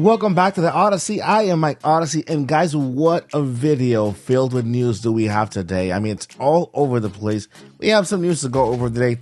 Welcome back to the Odyssey. I am Mike Odyssey, and guys, what a video filled with news do we have today. I mean, it's all over the place. We have some news to go over today.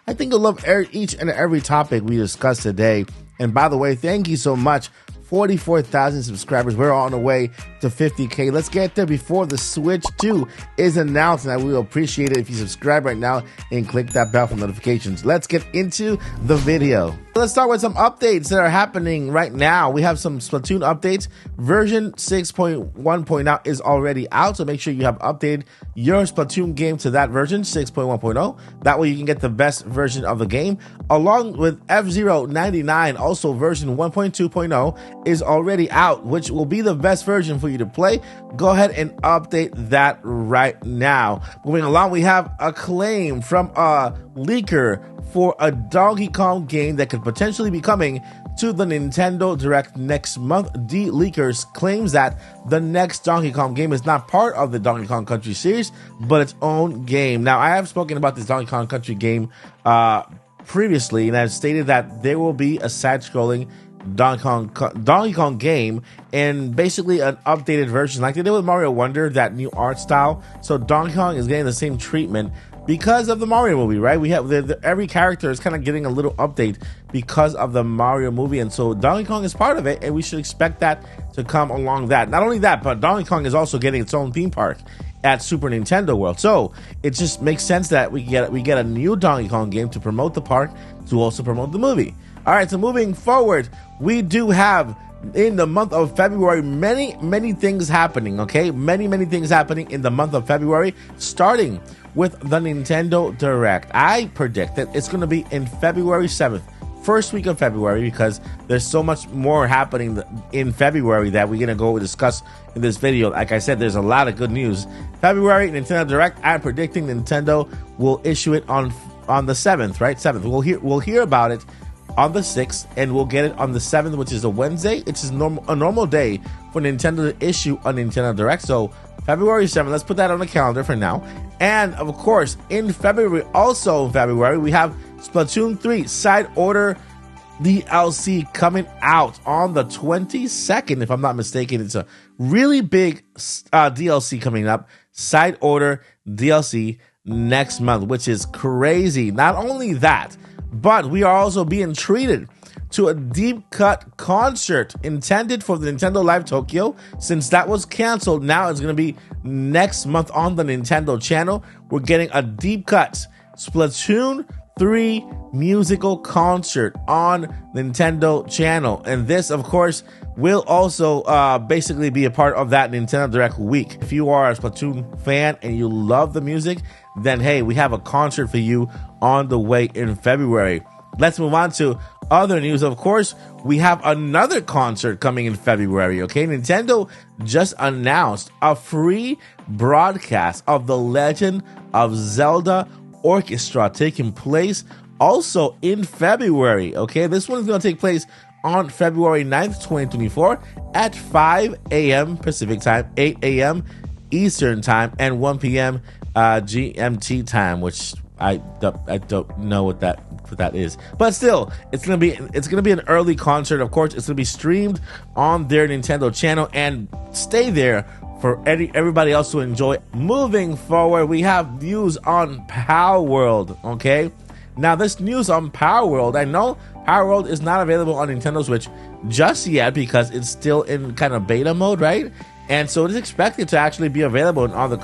I think you'll love each and every topic we discussed today. And by the way, thank you so much. 44,000 subscribers. We're on the way to 50K. Let's get there before the Switch 2 is announced, and I will appreciate it if you subscribe right now and click that bell for notifications. Let's get into the video. Let's start with some updates that are happening right now. We have some Splatoon updates. Version 6.1.0 is already out, so make sure you have updated your Splatoon game to that version, 6.1.0. That way you can get the best version of the game. Along with F-Zero 99, also version 1.2.0 is already out, which will be the best version for you to play. Go ahead and update that right now. Moving along, we have a claim from a leaker for a Donkey Kong game that could potentially be coming to the Nintendo Direct next month. The leakers claims that the next Donkey Kong game is not part of the Donkey Kong Country series, but its own game. Now, I have spoken about this Donkey Kong Country game previously, and I've stated that there will be a side-scrolling Donkey Kong game, and basically an updated version like they did with Mario Wonder, that new art style. So Donkey Kong is getting the same treatment because of the Mario movie, right? We have every character is kind of getting a little update because of the Mario movie, and so Donkey Kong is part of it, and we should expect that to come along that. Not only that, but Donkey Kong is also getting its own theme park at Super Nintendo World. So it just makes sense that we get a new Donkey Kong game to promote the park, to also promote the movie. All right, so moving forward, we do have in the month of February many things happening, okay? Many things happening in the month of February, starting with the Nintendo Direct. I predict that it's going to be in February 7th, first week of February, because there's so much more happening in February that we're going to go discuss in this video. Like I said, there's a lot of good news. February Nintendo Direct, I'm predicting Nintendo will issue it on the 7th, right? 7th. We'll hear about it on the 6th, and we'll get it on the 7th, which is a Wednesday. It's a normal day for Nintendo to issue a Nintendo Direct. So February 7th, let's put that on the calendar for now. And of course, in February, we have Splatoon 3 Side Order DLC coming out on the 22nd, if I'm not mistaken. It's a really big DLC coming up, Side Order DLC next month, which is crazy. Not only that, but we are also being treated to a deep cut concert intended for the Nintendo Live Tokyo. Since that was canceled, now it's going to be next month on the Nintendo channel. We're getting a deep cut Splatoon 3 musical concert on Nintendo channel. And this, of course, will also basically be a part of that Nintendo Direct week. If you are a Splatoon fan and you love the music, then hey, we have a concert for you on the way in February. Let's move on to other news. Of course, we have another concert coming in February, okay? Nintendo just announced a free broadcast of the Legend of Zelda Orchestra taking place also in February, okay? This one is going to take place on February 9th, 2024 at 5 a.m. Pacific time, 8 a.m. Eastern time, and 1 p.m. GMT time, which I don't know what that is, but still, it's gonna be an early concert. Of course, it's gonna be streamed on their Nintendo channel and stay there for everybody else to enjoy. Moving forward, we have news on Palworld. Okay, now this news on Palworld, I know Palworld is not available on Nintendo Switch just yet because it's still in kind of beta mode, right? And so it is expected to actually be available in other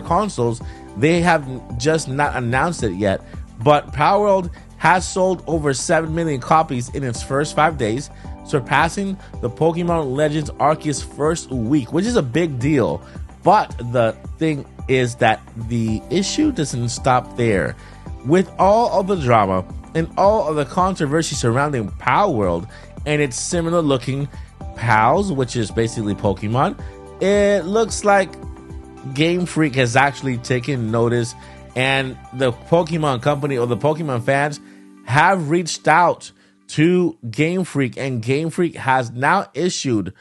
consoles. They have just not announced it yet, but Palworld has sold over 7 million copies in its first 5 days, surpassing the Pokemon Legends Arceus first week, which is a big deal. But the thing is that the issue doesn't stop there. With all of the drama and all of the controversy surrounding Palworld and its similar looking pals, which is basically Pokemon, it looks like Game Freak has actually taken notice, and the Pokemon company or the Pokemon fans have reached out to Game Freak, and Game Freak has now issued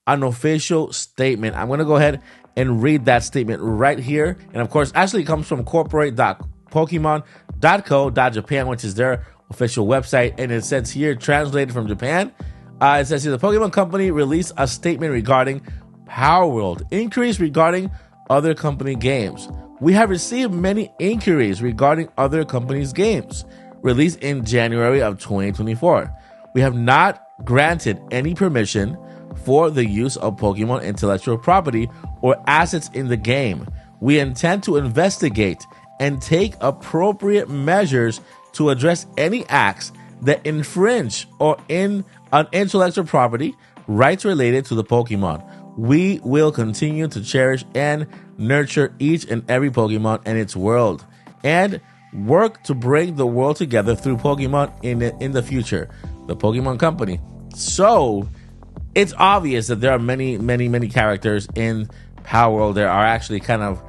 an official statement. I'm going to go ahead and read that statement right here. And of course, actually it comes from corporate.pokemon.co.japan, which is their official website. And it says here, translated from Japan, It says here, the Pokemon Company released a statement regarding Palworld, inquiries regarding other company games. We have received many inquiries regarding other companies' games released in January of 2024. We have not granted any permission for the use of Pokemon intellectual property or assets in the game. We intend to investigate and take appropriate measures to address any acts that infringe on intellectual property rights related to the Pokemon. We will continue to cherish and nurture each and every Pokemon and its world, and work to bring the world together through Pokemon in the future. The Pokemon Company. So it's obvious that there are many, many, many characters in Palworld. There are actually kind of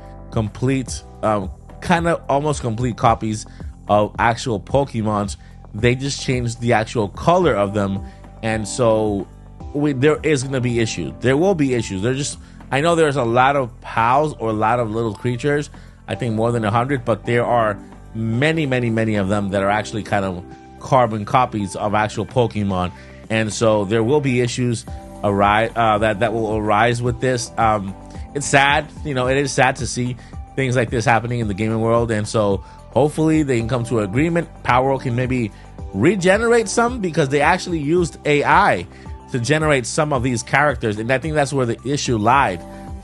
almost complete copies of actual Pokemons. They just changed the actual color of them, and so there is going to be issues. There will be issues. I know there's a lot of pals or a lot of little creatures. I think more than 100, but there are many, many, many of them that are actually kind of carbon copies of actual Pokemon, and so there will be issues that will arise with this. It's sad, it is sad to see things like this happening in the gaming world, and so hopefully they can come to an agreement. Palworld can maybe regenerate some, because they actually used AI to generate some of these characters, and I think that's where the issue lied.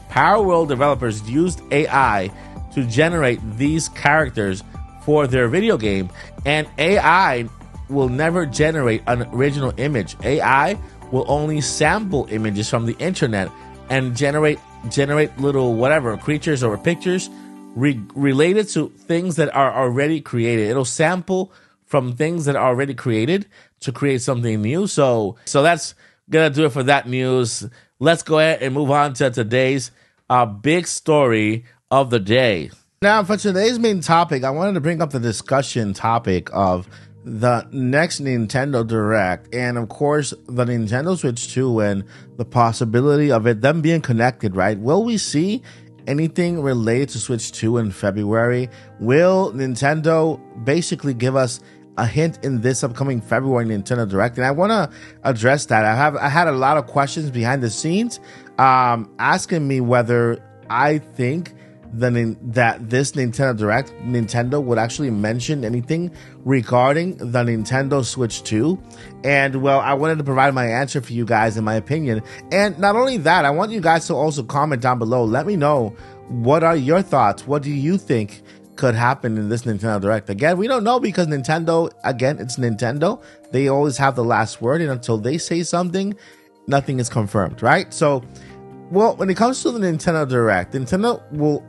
Palworld developers used AI to generate these characters for their video game, and AI will never generate an original image. AI will only sample images from the internet and generate little whatever creatures or pictures related to things that are already created. It'll sample from things that are already created to create something new. So that's gonna do it for that news. Let's go ahead and move on to today's big story of the day. Now, for today's main topic, I wanted to bring up the discussion topic of the next Nintendo Direct, and of course the Nintendo Switch 2 and the possibility of them being connected, right? Will we see anything related to Switch 2 in February? Will Nintendo basically give us a hint in this upcoming February Nintendo Direct? And I want to address that. I had a lot of questions behind the scenes asking me whether I think that this Nintendo Direct, Nintendo would actually mention anything regarding the Nintendo Switch 2. And well, I wanted to provide my answer for you guys in my opinion. And not only that, I want you guys to also comment down below. Let me know, what are your thoughts? What do you think could happen in this Nintendo Direct? Again, we don't know, because Nintendo, again, it's Nintendo. They always have the last word, and until they say something, nothing is confirmed, right? So, well, when it comes to the Nintendo Direct, Nintendo will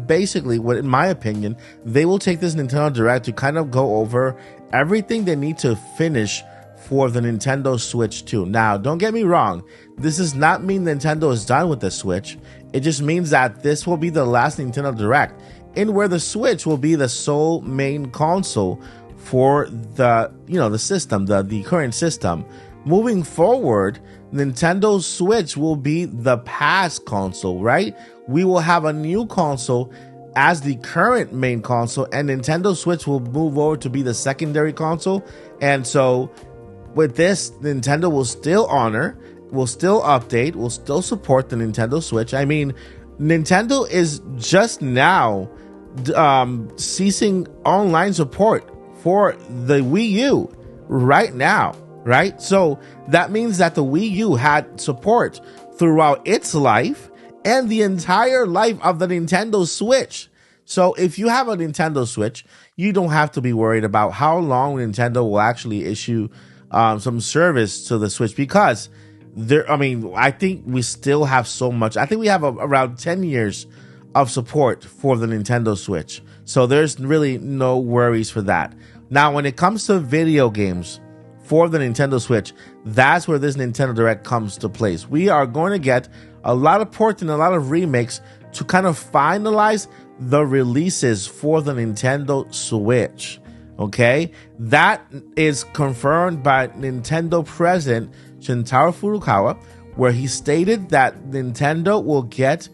basically, what in my opinion, they will take this Nintendo Direct to kind of go over everything they need to finish for the Nintendo Switch 2. Now, don't get me wrong, this does not mean Nintendo is done with the Switch. It just means that this will be the last Nintendo Direct, in where the Switch will be the sole main console for the system, the current system. Moving forward, Nintendo Switch will be the past console, right? We will have a new console as the current main console, and Nintendo Switch will move over to be the secondary console. And so with this, Nintendo will still honor, will still update, will still support the Nintendo Switch. I mean, Nintendo is just now ceasing online support for the Wii U right now, right? So that means that the Wii U had support throughout its life and the entire life of the Nintendo Switch. So if you have a Nintendo Switch, you don't have to be worried about how long Nintendo will actually issue some service to the Switch, because I think we still have so much. I think we have around 10 years of support for the Nintendo Switch. So there's really no worries for that. Now, when it comes to video games for the Nintendo Switch, that's where this Nintendo Direct comes to place. We are going to get a lot of ports and a lot of remakes to kind of finalize the releases for the Nintendo Switch. Okay, that is confirmed by Nintendo President Shintaro Furukawa, where he stated that Nintendo will get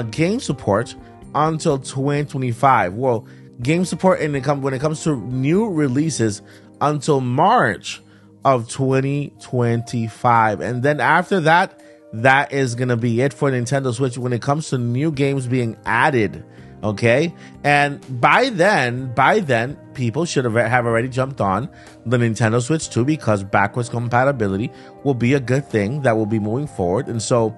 game support until 2025. Well, game support when it comes to new releases until March of 2025. And then after that, that is going to be it for Nintendo Switch when it comes to new games being added. Okay. And by then, people should have already jumped on the Nintendo Switch 2 because backwards compatibility will be a good thing that will be moving forward. And so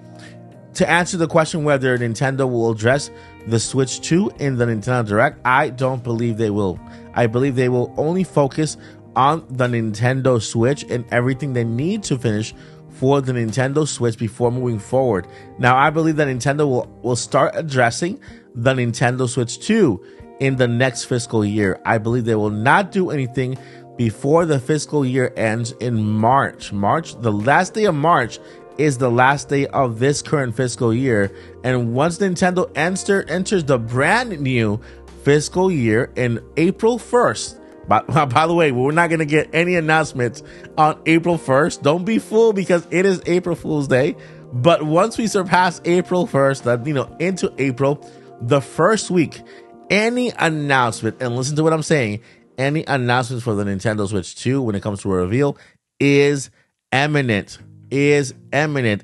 to answer the question whether Nintendo will address the Switch 2 in the Nintendo Direct, I don't believe they will. I believe they will only focus on the Nintendo Switch and everything they need to finish for the Nintendo Switch before moving forward. Now, I believe that Nintendo will start addressing the Nintendo Switch 2 in the next fiscal year. I believe they will not do anything before the fiscal year ends in March. The last day of March is the last day of this current fiscal year. And once Nintendo enters the brand new fiscal year in April 1st, by the way, we're not going to get any announcements on April 1st. Don't be fooled because it is April Fool's Day. But once we surpass April 1st, into April, the first week, any announcement, and listen to what I'm saying, any announcements for the Nintendo Switch 2 when it comes to a reveal is imminent. It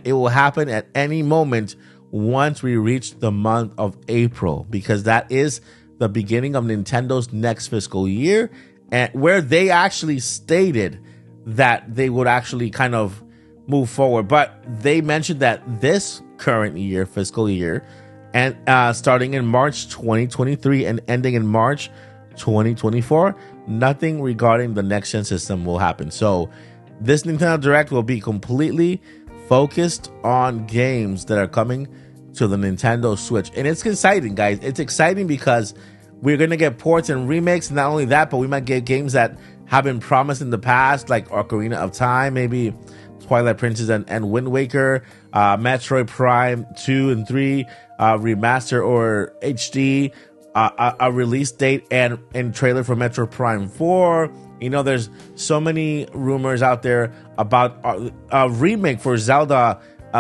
will happen at any moment once we reach the month of April, because that is the beginning of Nintendo's next fiscal year, and where they actually stated that they would actually kind of move forward. But they mentioned that this current year, fiscal year, and starting in March 2023 and ending in March 2024, nothing regarding the next gen system will happen. So this Nintendo Direct will be completely focused on games that are coming to the Nintendo Switch. And it's exciting, guys. It's exciting because we're going to get ports and remakes. Not only that, but we might get games that have been promised in the past, like Ocarina of Time, maybe Twilight Princess and Wind Waker, Metroid Prime 2 and 3, remaster or HD, a release date and trailer for Metroid Prime 4. There's so many rumors out there about a remake for Zelda,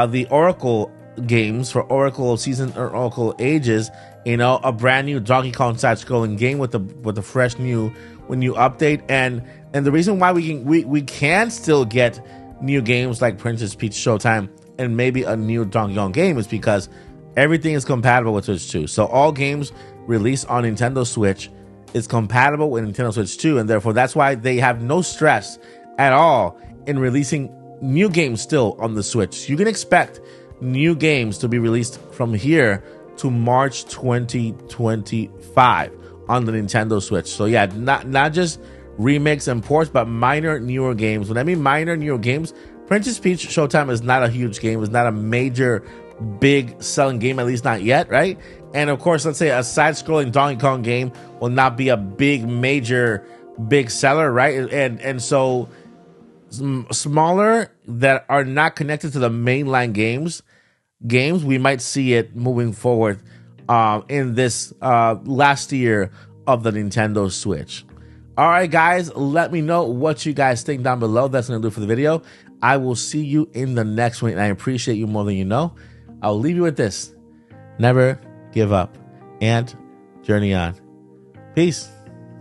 the Oracle games, for Oracle Season or Oracle Ages. A brand new Donkey Kong side-scrolling game with a fresh new update. And the reason why we can still get new games like Princess Peach Showtime and maybe a new Donkey Kong game is because everything is compatible with Switch 2. So all games released on Nintendo Switch is compatible with Nintendo Switch 2, and therefore that's why they have no stress at all in releasing new games still on the Switch. You can expect new games to be released from here to March 2025 on the Nintendo Switch. So yeah, not just remakes and ports, but minor newer games. When I mean minor newer games, Princess Peach Showtime is not a huge game. It's not a major big selling game, at least not yet, right? And of course, let's say a side-scrolling Donkey Kong game will not be a big seller, right? And so smaller that are not connected to the mainline games, we might see it moving forward in this last year of the Nintendo Switch. All right, guys, let me know what you guys think down below. That's going to do it for the video. I will see you in the next one, and I appreciate you more than you know. I'll leave you with this. Never give up and journey on. Peace.